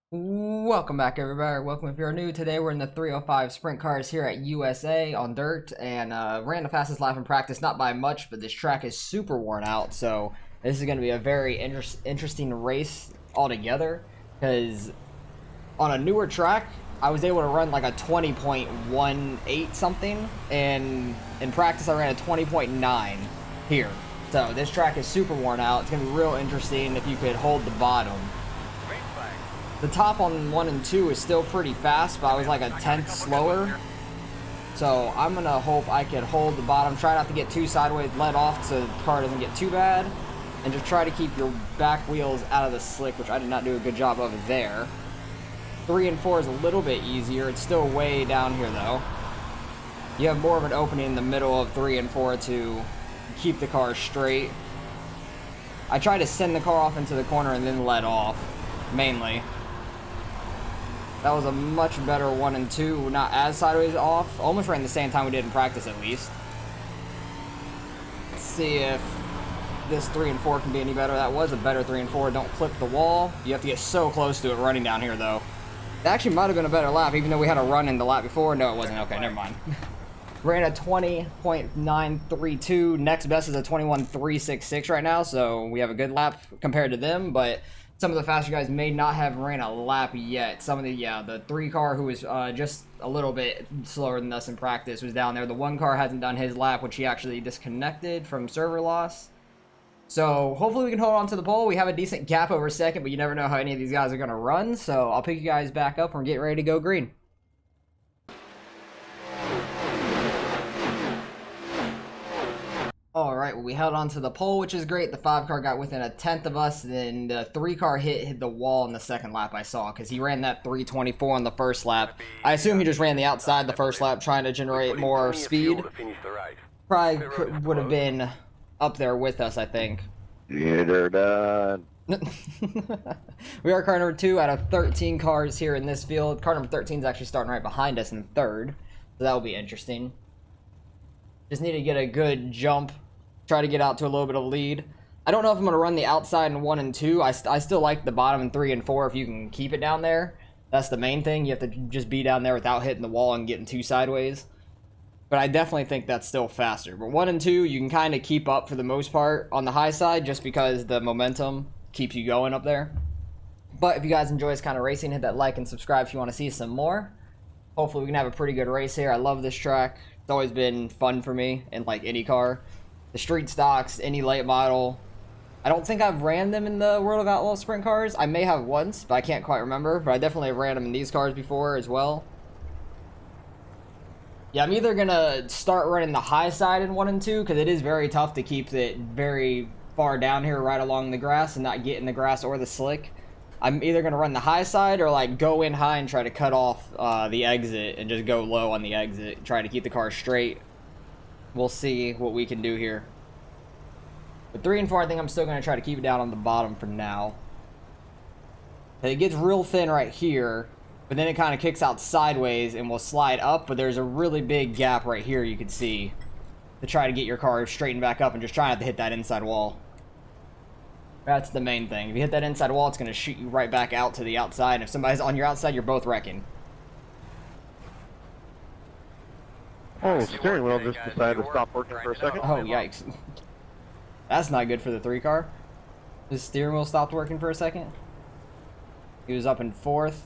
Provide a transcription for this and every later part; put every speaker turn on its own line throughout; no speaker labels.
Welcome back, everybody. Welcome if you're new. Today we're in the 305 sprint cars here at USA on dirt, and ran the fastest lap in practice, not by much, but this track is super worn out, so this is going to be a very interesting race altogether, because on a newer track, I was able to run like a 20.18 something, and in practice I ran a 20.9 here. So this track is super worn out. It's going to be real interesting if you could hold the bottom. The top on 1 and 2 is still pretty fast, but I was like a tenth slower. So I'm going to hope I can hold the bottom, try not to get too sideways, let off so the car doesn't get too bad, and just try to keep your back wheels out of the slick, which I did not do a good job of there. 3 and 4 is a little bit easier. It's still way down here though. You have more of an opening in the middle of 3 and 4 to keep the car straight. I try to send the car off into the corner and then let off, mainly. That was a much better 1 and 2, not as sideways off. Almost ran the same time we did in practice at least. Let's see if this 3 and 4 can be any better. That was a better 3 and 4. Don't clip the wall. You have to get so close to it running down here though. It actually might have been a better lap, even though we had a run in the lap before. No, it wasn't. Okay, never mind. Ran a 20.932. Next best is a 21.366 right now, so we have a good lap compared to them, but some of the faster guys may not have ran a lap yet. Some of the 3 car who was just a little bit slower than us in practice was down there. The 1 car hasn't done his lap, which he actually disconnected from server loss. So hopefully we can hold on to the pole. We have a decent gap over second, but you never know how any of these guys are going to run. So I'll pick you guys back up and we're getting ready to go green. Alright, well, we held on to the pole, which is great. The 5 car got within a tenth of us, then the 3 car hit the wall in the second lap I saw, because he ran that 324 on the first lap. I assume he just ran the outside the first lap, trying to generate more speed. Probably would have been up there with us, I think.
Get her done.
We are car number 2 out of 13 cars here in this field. Car number 13 is actually starting right behind us in third, so that will be interesting. Just need to get a good jump. Try to get out to a little bit of lead. I don't know if I'm going to run the outside in 1 and 2. I still like the bottom in 3 and 4 if you can keep it down there. That's the main thing. You have to just be down there without hitting the wall and getting too sideways. But I definitely think that's still faster. But 1 and 2, you can kind of keep up for the most part on the high side just because the momentum keeps you going up there. But if you guys enjoy this kind of racing, hit that like and subscribe if you want to see some more. Hopefully we can have a pretty good race here. I love this track. It's always been fun for me in like any car. The street stocks, any late model. I don't think I've ran them in the World of Outlaw sprint cars. I may have once, but I can't quite remember. But I definitely have ran them in these cars before as well. Yeah, I'm either going to start running the high side in 1 and 2, because it is very tough to keep it very far down here right along the grass and not get in the grass or the slick. I'm either going to run the high side or like go in high and try to cut off the exit and just go low on the exit. Try to keep the car straight. We'll see what we can do here. But 3 and 4, I think I'm still going to try to keep it down on the bottom for now. It gets real thin right here, but then it kind of kicks out sideways and will slide up, but there's a really big gap right here you can see to try to get your car straightened back up and just try not to hit that inside wall. That's the main thing. If you hit that inside wall, it's going to shoot you right back out to the outside, and if somebody's on your outside, you're both wrecking.
Oh, steering wheel just decided to stop working for a second.
Oh, yikes. That's not good for the 3 car. His steering wheel stopped working for a second. He was up in 4th.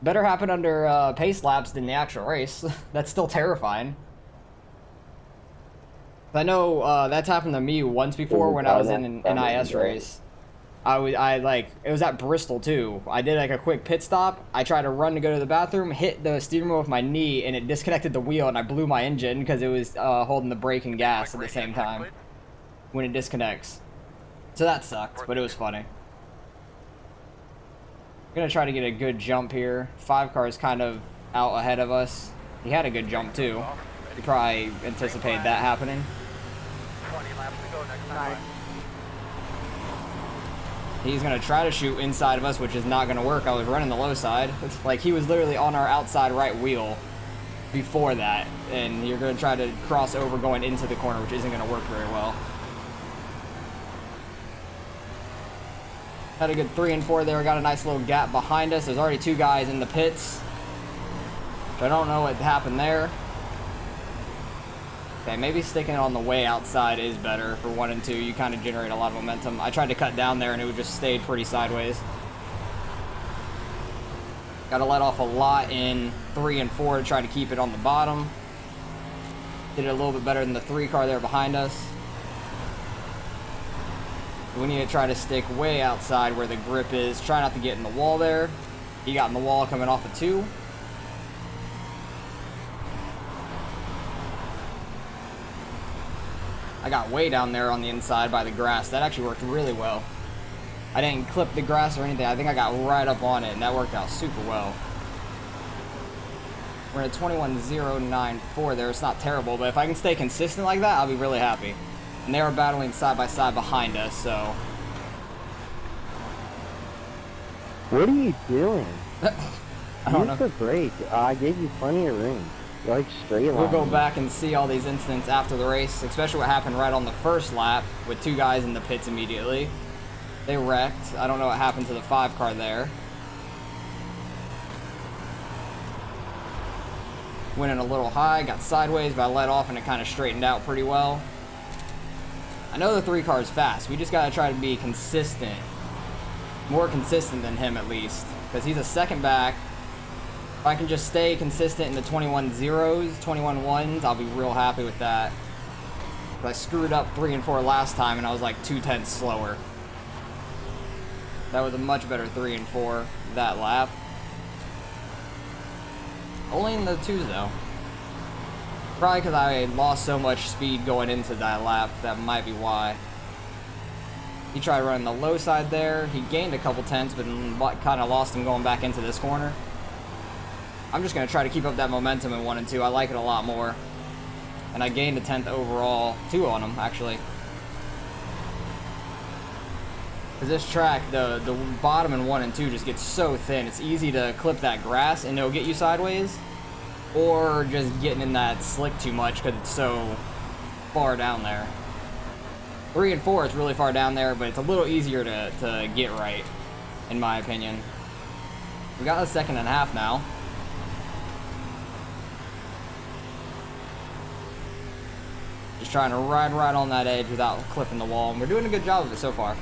Better happen under pace laps than the actual race. That's still terrifying. I know that's happened to me once before when I was in an NIS race. It was at Bristol too. I did like a quick pit stop. I tried to run to go to the bathroom, hit the steering wheel with my knee, and it disconnected the wheel, and I blew my engine because it was holding the brake and gas at the same time when it disconnects. So that sucked, but it was funny. I'm gonna try to get a good jump here. 5 cars kind of out ahead of us. He had a good jump too. You probably anticipated that happening.
20 laps to go next time.
He's going to try to shoot inside of us, which is not going to work. I was running the low side. It's like he was literally on our outside right wheel before that. And you're going to try to cross over going into the corner, which isn't going to work very well. Had a good 3 and 4 there. Got a nice little gap behind us. There's already 2 guys in the pits. I don't know what happened there. Okay, maybe sticking it on the way outside is better for 1 and 2. You kind of generate a lot of momentum. I tried to cut down there and it would just stayed pretty sideways. Got to let off a lot in 3 and 4 to try to keep it on the bottom. Did it a little bit better than the 3 car there behind us. We need to try to stick way outside where the grip is. Try not to get in the wall there. He got in the wall coming off of 2. I got way down there on the inside by the grass. That actually worked really well. I didn't clip the grass or anything. I think I got right up on it, and that worked out super well. We're at 21.094 there. It's not terrible, but if I can stay consistent like that, I'll be really happy. And they are battling side by side behind us, so.
What are you doing?
I don't know.
Use the brake. I gave you plenty of room. You're like straight line.
We'll go back and see all these incidents after the race, especially what happened right on the first lap with 2 guys in the pits immediately. They wrecked. I don't know what happened to the 5 car there. Went in a little high, got sideways, but I let off and it kind of straightened out pretty well. I know the 3 car is fast. We just got to try to be consistent. More consistent than him at least. Because he's a second back. If I can just stay consistent in the 21 zeros, 21 ones, I'll be real happy with that. But I screwed up 3 and 4 last time and I was like 2/10 slower. That was a much better 3 and 4 that lap. Only in the 2s though. Probably because I lost so much speed going into that lap, that might be why. He tried running the low side there. He gained a couple tenths, but kind of lost him going back into this corner. I'm just going to try to keep up that momentum in 1 and 2. I like it a lot more. And I gained a 10th overall. 2 on him, actually. Because this track, the bottom in 1 and 2 just gets so thin. It's easy to clip that grass and it'll get you sideways. Or just getting in that slick too much because it's so far down there. 3 and 4 is really far down there, but it's a little easier to get right, in my opinion. We got a 2nd and a half now. Just trying to ride right on that edge without clipping the wall, and we're doing a good job of it so far.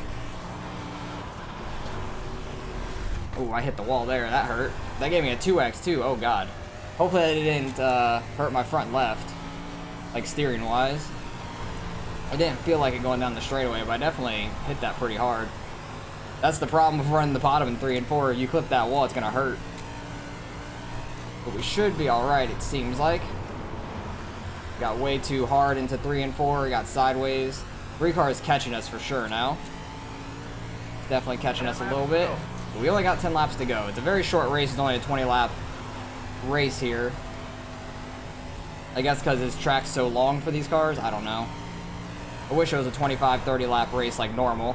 Oh, I hit the wall there. That hurt. That gave me a 2x too. Oh god. Hopefully that didn't hurt my front left, like steering wise. I didn't feel like it going down the straightaway, but I definitely hit that pretty hard. That's the problem with running the bottom in 3 and 4. If you clip that wall, it's gonna hurt. But we should be all right, it seems like. Got way too hard into 3 and 4. Got sideways. 3 car is catching us for sure now. Definitely catching us a little bit. But we only got 10 laps to go. It's a very short race. It's only a 20 lap race here. I guess because this track's so long for these cars. I don't know. I wish it was a 25, 30 lap race like normal.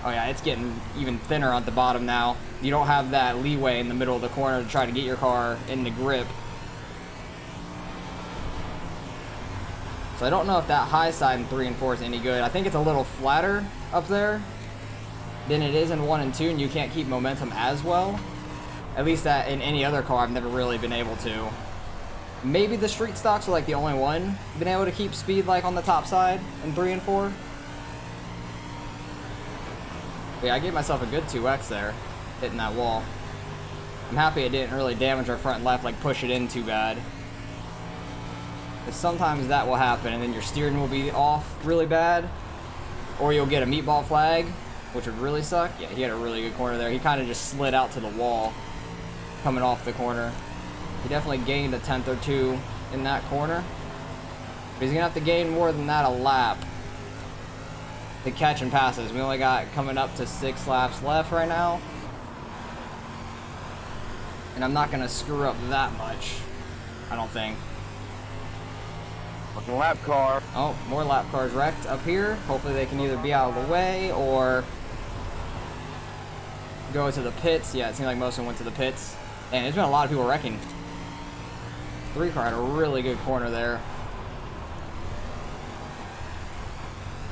Oh yeah, it's getting even thinner at the bottom now. You don't have that leeway in the middle of the corner to try to get your car in the grip. So I don't know if that high side in 3 and 4 is any good. I think it's a little flatter up there than it is in 1 and 2, and you can't keep momentum as well. At least that in any other car, I've never really been able to. Maybe the street stocks are like the only one been able to keep speed like on the top side in 3 and 4. But yeah, I gave myself a good 2x there, hitting that wall. I'm happy it didn't really damage our front left, like push it in too bad. Because sometimes that will happen and then your steering will be off really bad. Or you'll get a meatball flag, which would really suck. Yeah, he had a really good corner there. He kind of just slid out to the wall coming off the corner. He definitely gained a 10th or 2 in that corner. But he's going to have to gain more than that a lap to catch and passes. We only got coming up to 6 laps left right now. And I'm not going to screw up that much, I don't think.
Looking lap car.
Oh, more lap cars wrecked up here. Hopefully they can either be out of the way or go to the pits. Yeah, it seemed like most of them went to the pits. And there's been a lot of people wrecking. 3 car had a really good corner there.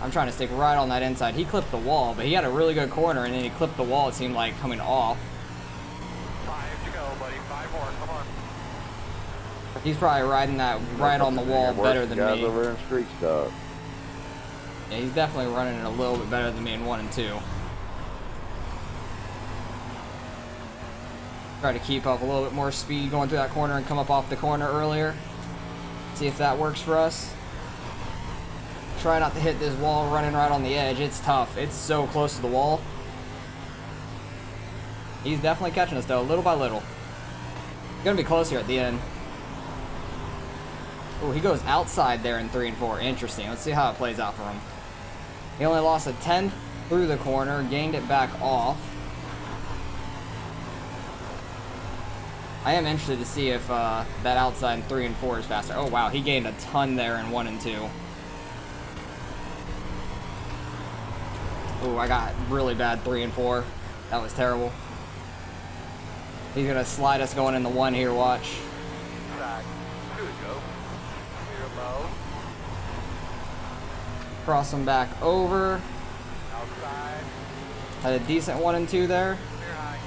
I'm trying to stick right on that inside. He clipped the wall, but he had a really good corner, and then he clipped the wall, it seemed like, coming off.
5 to go, buddy. 5 more. Come on.
He's probably riding that right on the wall better than
guys
me.
over in street stock.
Yeah, he's definitely running it a little bit better than me in 1 and 2. Try to keep up a little bit more speed going through that corner and come up off the corner earlier. See if that works for us. Try not to hit this wall running right on the edge. It's tough. It's so close to the wall. He's definitely catching us though, little by little. Gonna be close here at the end. Oh, he goes outside there in 3 and 4. Interesting. Let's see how it plays out for him. He only lost a tenth through the corner, gained it back off. I am interested to see if that outside in 3 and 4 is faster. Oh wow, he gained a ton there in 1 and 2. Oh, I got really bad 3 and 4. That was terrible. He's gonna slide us going in the 1 here, watch.
Side. 2 to go. Clear low.
Cross him back over.
Outside.
Had a decent 1 and 2 there.
Clear high.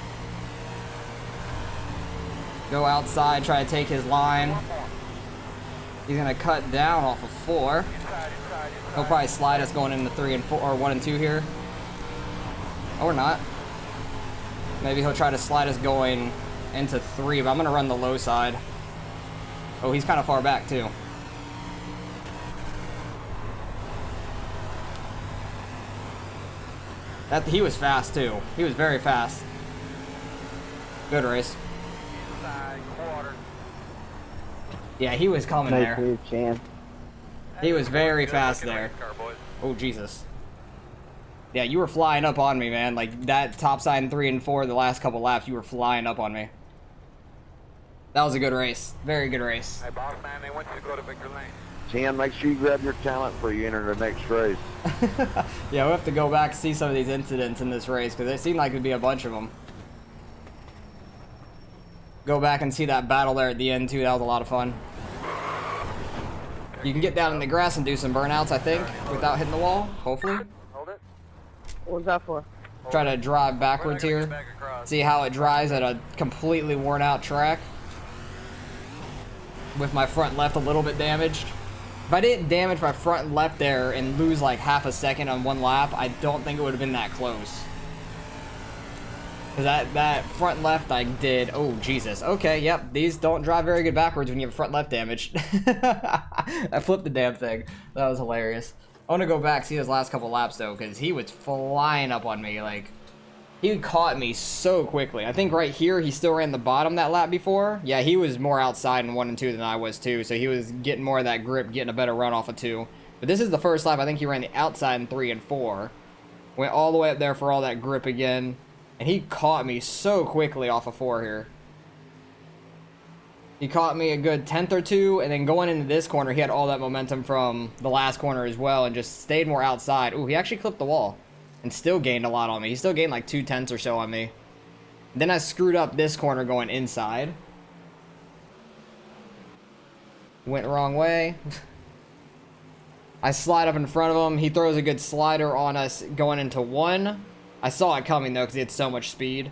Go outside, try to take his line.
1 more.
He's gonna cut down off of 4.
Inside.
He'll probably slide us going into 3 and 4 or 1 and 2 here. Or not. Maybe he'll try to slide us going into 3, but I'm gonna run the low side. Oh, he's kind of far back too. He was fast too. He was very fast. Good race.
Inside. Quarter.
Yeah, he was coming
Nice
there.
move, Chan.
He was very
Good
fast
looking
there.
race car, boys.
Oh, Jesus. Yeah, you were flying up on me, man. Like, that top side in 3 and 4, the last couple laps, you were flying up on me. That was a good race. Very good race.
Hey, boss man, they want you to go to Victor Lane.
Chan, make sure you grab your talent before you enter the next race.
Yeah, we'll have to go back and see some of these incidents in this race, because it seemed like there'd be a bunch of them. Go back and see that battle there at the end, too. That was a lot of fun. You can get down in the grass and do some burnouts, I think, without hitting the wall, hopefully.
Hold it.
What was that for?
Try to drive backwards
We're gonna
here.
get back across.
See how it dries at a completely worn out track. With my front left a little bit damaged. If I didn't damage my front and left there and lose like half a second on 1 lap, I don't think it would have been that close. Because that front left I did, oh Jesus, okay, yep, these don't drive very good backwards when you have front left damage. I flipped the damn thing. That was hilarious. I want to go back, see his last couple laps though, because he was flying up on me, like, he caught me so quickly. I think right here, he still ran the bottom that lap before. Yeah, he was more outside in 1 and 2 than I was too, so he was getting more of that grip, getting a better run off of 2. But this is the first lap, I think he ran the outside in 3 and 4. Went all the way up there for all that grip again. And he caught me so quickly off of 4 here. He caught me a good 10th or 2, and then going into this corner, he had all that momentum from the last corner as well, and just stayed more outside. Ooh, he actually clipped the wall, and still gained a lot on me. He still gained like 2/10 or so on me. Then I screwed up this corner going inside. Went the wrong way. I slide up in front of him. He throws a good slider on us going into 1. I saw it coming though because he had so much speed.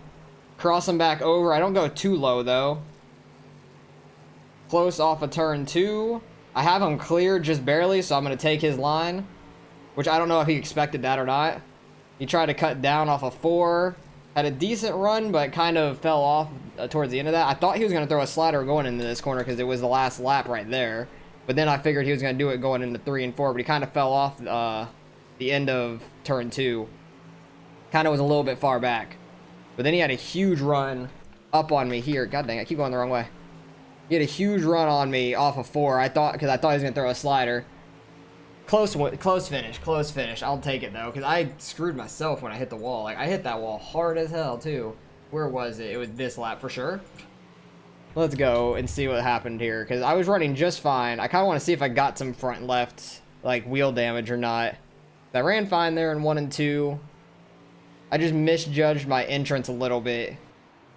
Cross him back over. I don't go too low though. Close off of turn 2. I have him cleared just barely, so I'm going to take his line. Which I don't know if he expected that or not. He tried to cut down off of 4. Had a decent run, but kind of fell off towards the end of that. I thought he was going to throw a slider going into this corner because it was the last lap right there. But then I figured he was going to do it going into 3 and 4, but he kind of fell off the end of turn 2. Kind of was a little bit far back. But then he had a huge run up on me here. God dang, I keep going the wrong way. He had a huge run on me off of 4. Because I thought he was going to throw a slider. Close finish. I'll take it though, because I screwed myself when I hit the wall. Like, I hit that wall hard as hell too. Where was it? It was this lap for sure. Let's go and see what happened here, because I was running just fine. I kind of want to see if I got some front and left, like, wheel damage or not. I ran fine there in 1 and 2. I just misjudged my entrance a little bit.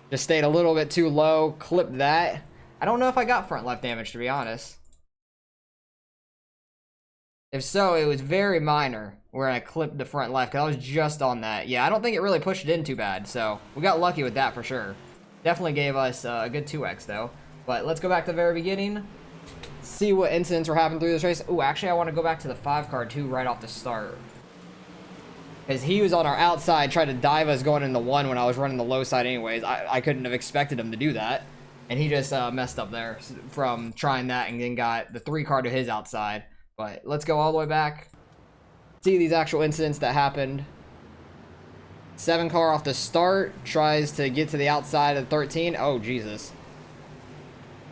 Just stayed a little bit too low, clipped that. I don't know if I got front left damage, to be honest. If so, it was very minor where I clipped the front left, because I was just on that. Yeah, I don't think it really pushed it in too bad, so we got lucky with that for sure. Definitely gave us a good 2x though. But let's go back to the very beginning, see what incidents were happening through this race. Ooh, actually I want to go back to the 5 car too right off the start, because he was on our outside trying to dive us going in the 1 when I was running the low side anyways. I couldn't have expected him to do that, and he just messed up there from trying that, and then got the 3 car to his outside. But let's go all the way back, see these actual incidents that happened. 7 car off the start tries to get to the outside of 13. Oh, Jesus.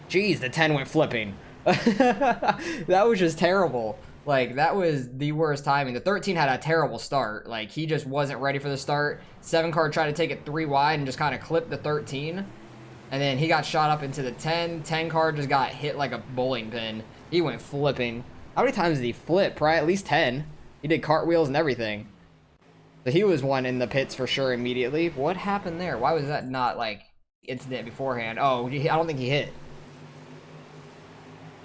Jeez, the 10 went flipping. That was just terrible. Like, that was the worst timing. The 13 had a terrible start. Like, he just wasn't ready for the start. 7 car tried to take it 3 wide and just kind of clipped the 13. And then he got shot up into the 10. 10 car just got hit like a bowling pin. He went flipping. How many times did he flip? Probably at least 10. He did cartwheels and everything. So he was one in the pits for sure immediately. What happened there? Why was that not, like, incident beforehand? Oh, I don't think he hit.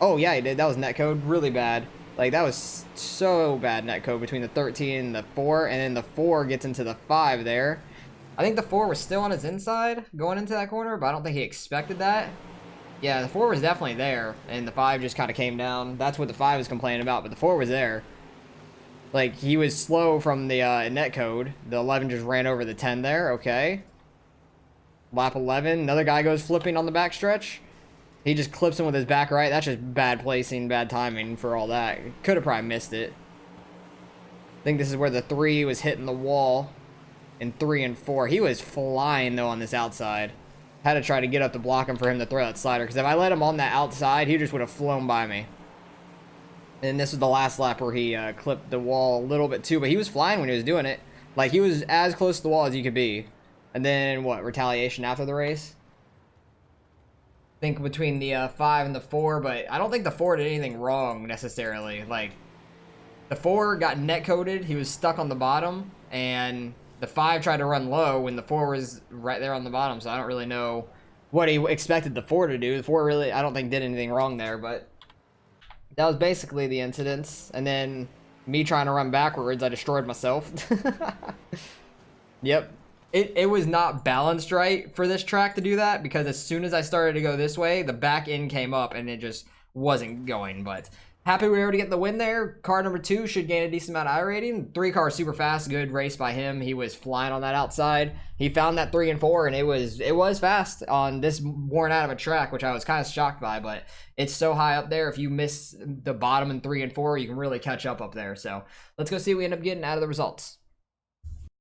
Oh, yeah, he did. That was netcode. Really bad. Like, that was so bad netcode between the 13 and the 4. And then the 4 gets into the 5 there. I think the 4 was still on his inside going into that corner, but I don't think he expected that. Yeah, the 4 was definitely there, and the 5 just kind of came down. That's what the 5 was complaining about, but the 4 was there. Like, he was slow from the netcode. The 11 just ran over the 10 there, okay. Lap 11, another guy goes flipping on the backstretch. He just clips him with his back right. That's just bad placing, bad timing for all that. Could have probably missed it. I think this is where the 3 was hitting the wall. And 3 and 4. He was flying, though, on this outside. Had to try to get up to block him for him to throw that slider, because if I let him on that outside, he just would have flown by me. And this was the last lap where he clipped the wall a little bit too, but he was flying when he was doing it. Like, he was as close to the wall as you could be. And then, what, retaliation after the race? I think between the 5 and the 4, but I don't think the 4 did anything wrong, necessarily. Like, the 4 got net-coded, he was stuck on the bottom, and the 5 tried to run low when the 4 was right there on the bottom, so I don't really know what he expected the 4 to do. The 4 really, I don't think, did anything wrong there, but that was basically the incidents. And then me trying to run backwards, I destroyed myself. Yep. It was not balanced right for this track to do that, because as soon as I started to go this way, the back end came up and it just wasn't going. But happy we were able to get the win there. Car number 2 should gain a decent amount of iRating. 3 car super fast, good race by him. He was flying on that outside. He found that 3 and 4, and it was fast on this worn out of a track, which I was kind of shocked by. But it's so high up there. If you miss the bottom in 3 and 4, you can really catch up there. So let's go see what we end up getting out of the results.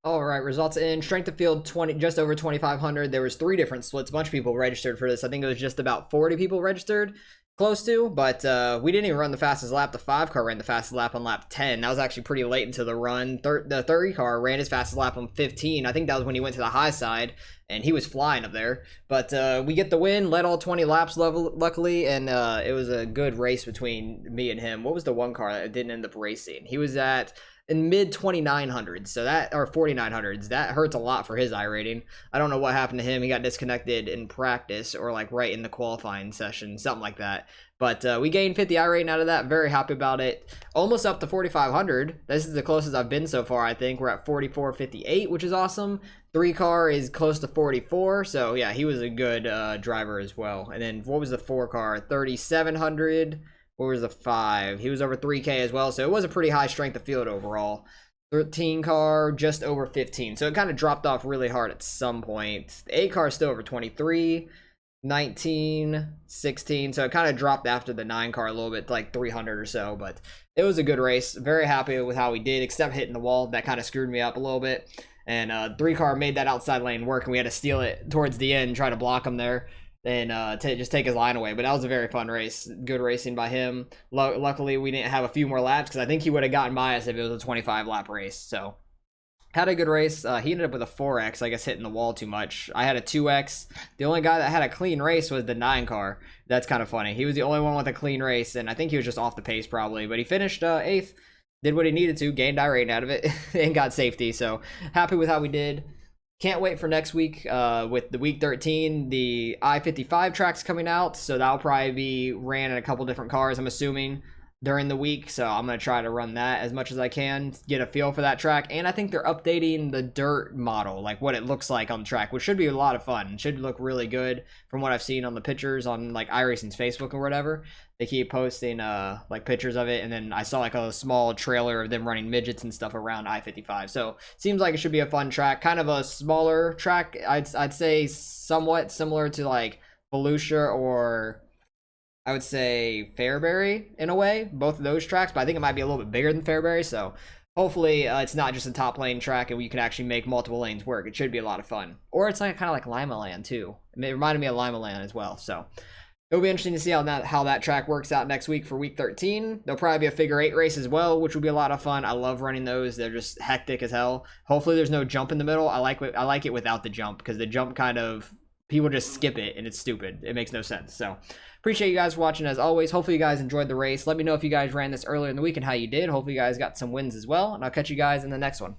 All right, results in strength of field 20, just over 2,500. There was 3 different splits. A bunch of people registered for this. I think it was just about 40 people registered. Close to, but we didn't even run the fastest lap. The 5 car ran the fastest lap on lap 10. That was actually pretty late into the run. The 30 car ran his fastest lap on 15. I think that was when he went to the high side, and he was flying up there. But we get the win, led all 20 laps luckily, and it was a good race between me and him. What was the 1 car that didn't end up racing? He was at in mid 2900s, so that, or 4900s. That hurts a lot for his iRating. I don't know what happened to him. He got disconnected in practice, or like right in the qualifying session, something like that. But we gained 50 iRating out of that. Very happy about it. Almost up to 4500. This is the closest I've been so far. I think we're at 4458, which is awesome. 3 car is close to 44, so yeah, he was a good driver as well. And then what was the 4 car? 3700. What was the 5? He was over 3K as well, so it was a pretty high strength of field overall. 13 car, just over 15. So it kind of dropped off really hard at some point. The 8 car is still over 23. 19, 16. So it kind of dropped after the 9 car a little bit, like 300 or so. But it was a good race. Very happy with how we did, except hitting the wall. That kind of screwed me up a little bit. And 3 car made that outside lane work, and we had to steal it towards the end, try to block him there. And just take his line away. But that was a very fun race. Good racing by him. Luckily, we didn't have a few more laps, because I think he would have gotten by us if it was a 25-lap race. So, had a good race. He ended up with a 4X, I guess, hitting the wall too much. I had a 2X. The only guy that had a clean race was the 9 car. That's kind of funny. He was the only one with a clean race, and I think he was just off the pace probably. But he finished 8th. Did what he needed to. Gained iRating out of it. And got safety. So, happy with how we did. Can't wait for next week with the week 13. The I-55 track's coming out, so that'll probably be ran in a couple different cars, I'm assuming. during the week, so I'm going to try to run that as much as I can, get a feel for that track. And I think they're updating the dirt model, like what it looks like on the track, which should be a lot of fun. It should look really good from what I've seen on the pictures on like iRacing's Facebook or whatever. They keep posting like pictures of it, and then I saw like a small trailer of them running midgets and stuff around I-55. So seems like it should be a fun track, kind of a smaller track. I'd say somewhat similar to like Volusia or I would say Fairbury in a way, both of those tracks, but I think it might be a little bit bigger than Fairbury, so hopefully it's not just a top lane track and we can actually make multiple lanes work. It should be a lot of fun. Or it's like kind of like Lima Land too. It reminded me of Lima Land as well, so it'll be interesting to see how that track works out next week for week 13. There'll probably be a figure 8 race as well, which will be a lot of fun. I love running those. They're just hectic as hell. Hopefully there's no jump in the middle. I like it without the jump, because the jump kind of, people just skip it and it's stupid. It makes no sense. So appreciate you guys for watching as always. Hopefully you guys enjoyed the race. Let me know if you guys ran this earlier in the week and how you did. Hopefully you guys got some wins as well, and I'll catch you guys in the next one.